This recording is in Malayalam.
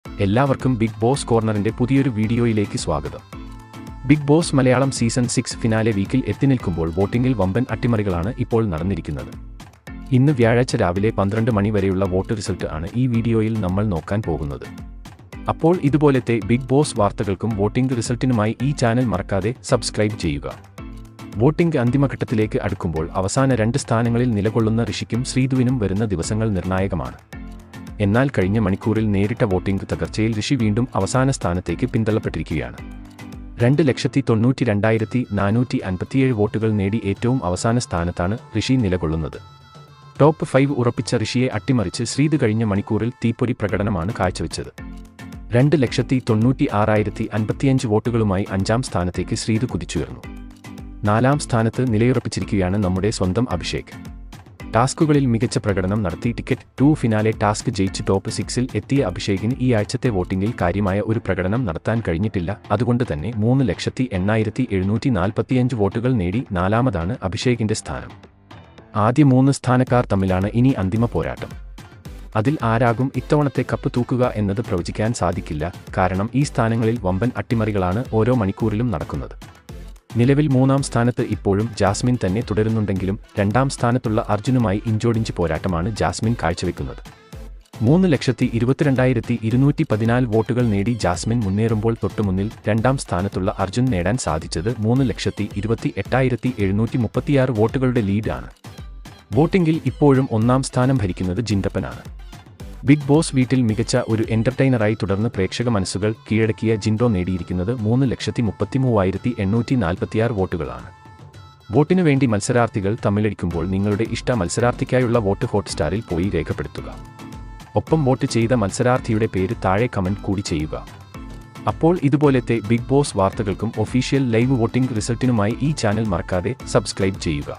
എല്ലാവർക്കും ബിഗ് ബോസ് കോർണറിന്റെ പുതിയൊരു വീഡിയോയിലേക്ക് സ്വാഗതം. Bigg Boss Malayalam season 6 finale വീക്കിൽ എത്തിനിൽക്കുമ്പോൾ വോട്ടിംഗിൽ വമ്പൻ അട്ടിമറികളാണ് ഇപ്പോൾ നടന്നിരിക്കുന്നത്. ഇന്ന് വ്യാഴാഴ്ച രാവിലെ 12 മണി വരെയുള്ള വോട്ട് റിസൾട്ട് ആണ് ഈ വീഡിയോയിൽ നമ്മൾ നോക്കാൻ പോകുന്നത്. അപ്പോൾ ഇതുപോലത്തെ ബിഗ് ബോസ് വാർത്തകൾക്കും വോട്ടിംഗ് റിസൾട്ടിനുമായി ഈ ചാനൽ മറക്കാതെ സബ്സ്ക്രൈബ് ചെയ്യുക. വോട്ടിംഗ് അന്തിമഘട്ടത്തിലേക്ക് അടുക്കുമ്പോൾ അവസാന 2 സ്ഥാനങ്ങളിൽ നിലകൊള്ളുന്ന ഋഷിക്കും ശ്രീധുവിനും വരുന്ന ദിവസങ്ങൾ നിർണായകമാണ്. എന്നാൽ കഴിഞ്ഞ മണിക്കൂറിൽ നേരിട്ട വോട്ടിംഗ് തകർച്ചയിൽ ഋഷി വീണ്ടും അവസാന സ്ഥാനത്തേക്ക് പിന്തള്ളപ്പെട്ടിരിക്കുകയാണ്. 2,92,457 വോട്ടുകൾ നേടി ഏറ്റവും അവസാന സ്ഥാനത്താണ് ഋഷി നിലകൊള്ളുന്നത്. ടോപ്പ് 5 ഉറപ്പിച്ച ഋഷിയെ അട്ടിമറിച്ച് ശ്രീധു കഴിഞ്ഞ മണിക്കൂറിൽ തീപ്പൊരി പ്രകടനമാണ് കാഴ്ചവെച്ചത്. 2,96,055 വോട്ടുകളുമായി 5ാം സ്ഥാനത്തേക്ക് ശ്രീധു കുതിച്ചുയർന്നു. 4ാം സ്ഥാനത്ത് നിലയുറപ്പിച്ചിരിക്കുകയാണ് നമ്മുടെ സ്വന്തം അഭിഷേക്. ടാസ്കുകളിൽ മികച്ച പ്രകടനം നടത്തി ടിക്കറ്റ് 2 ഫിനാലെ ടാസ്ക് ജയിച്ച് ടോപ്പ് 6-ൽ എത്തിയ അഭിഷേകിന് ഈ ആഴ്ചത്തെ വോട്ടിംഗിൽ കാര്യമായ ഒരു പ്രകടനം നടത്താൻ കഴിഞ്ഞിട്ടില്ല. അതുകൊണ്ട് തന്നെ 3,80,745 വോട്ടുകൾ നേടി 4ാമതാണ് അഭിഷേകിന്റെ സ്ഥാനം. ആദ്യ 3 സ്ഥാനക്കാർ തമ്മിലാണ് ഇനി അന്തിമ പോരാട്ടം. അതിൽ ആരാകും ഇത്തവണത്തെ കപ്പ് തൂക്കുക എന്നത് പ്രവചിക്കാൻ സാധിക്കില്ല. കാരണം ഈ സ്ഥാനങ്ങളിൽ വമ്പൻ അട്ടിമറികളാണ് ഓരോ മണിക്കൂറിലും നടക്കുന്നത്. നിലവിൽ 3ാം സ്ഥാനത്ത് ഇപ്പോഴും ജാസ്മിൻ തന്നെ തുടരുന്നുണ്ടെങ്കിലും 2ാം സ്ഥാനത്തുള്ള അർജുനുമായി ഇഞ്ചോടിഞ്ച് പോരാട്ടമാണ് ജാസ്മിൻ കാഴ്ചവെക്കുന്നത്. 3,22,214 വോട്ടുകൾ നേടി ജാസ്മിൻ മുന്നേറുമ്പോൾ തൊട്ടുമുന്നിൽ 2ാം സ്ഥാനത്തുള്ള അർജുൻ നേടാൻ സാധിച്ചത് 3,28,736 വോട്ടുകളുടെ ലീഡ് ആണ്. വോട്ടിംഗിൽ ഇപ്പോഴും 1ാം സ്ഥാനം ഭരിക്കുന്നത് ജിൻഡപ്പനാണ്. ബിഗ് ബോസ് വീട്ടിൽ മികച്ച ഒരു എന്റർടൈനറായി തുടർന്ന് പ്രേക്ഷക മനസ്സുകൾ കീഴടക്കിയ ജിൻഡോ നേടിയിരിക്കുന്നത് 3,33,846 വോട്ടുകളാണ്. വോട്ടിനു വേണ്ടി മത്സരാർത്ഥികൾ തമ്മിലടിക്കുമ്പോൾ നിങ്ങളുടെ ഇഷ്ട മത്സരാർത്ഥിക്കായുള്ള വോട്ട് ഹോട്ട്സ്റ്റാറിൽ പോയി രേഖപ്പെടുത്തുക. ഒപ്പം വോട്ട് ചെയ്ത മത്സരാർത്ഥിയുടെ പേര് താഴെ കമന്റ് കൂടി ചെയ്യുക. അപ്പോൾ ഇതുപോലത്തെ ബിഗ് ബോസ് വാർത്തകൾക്കും ഒഫീഷ്യൽ ലൈവ് വോട്ടിംഗ് റിസൾട്ടിനുമായി ഈ ചാനൽ മറക്കാതെ സബ്സ്ക്രൈബ് ചെയ്യുക.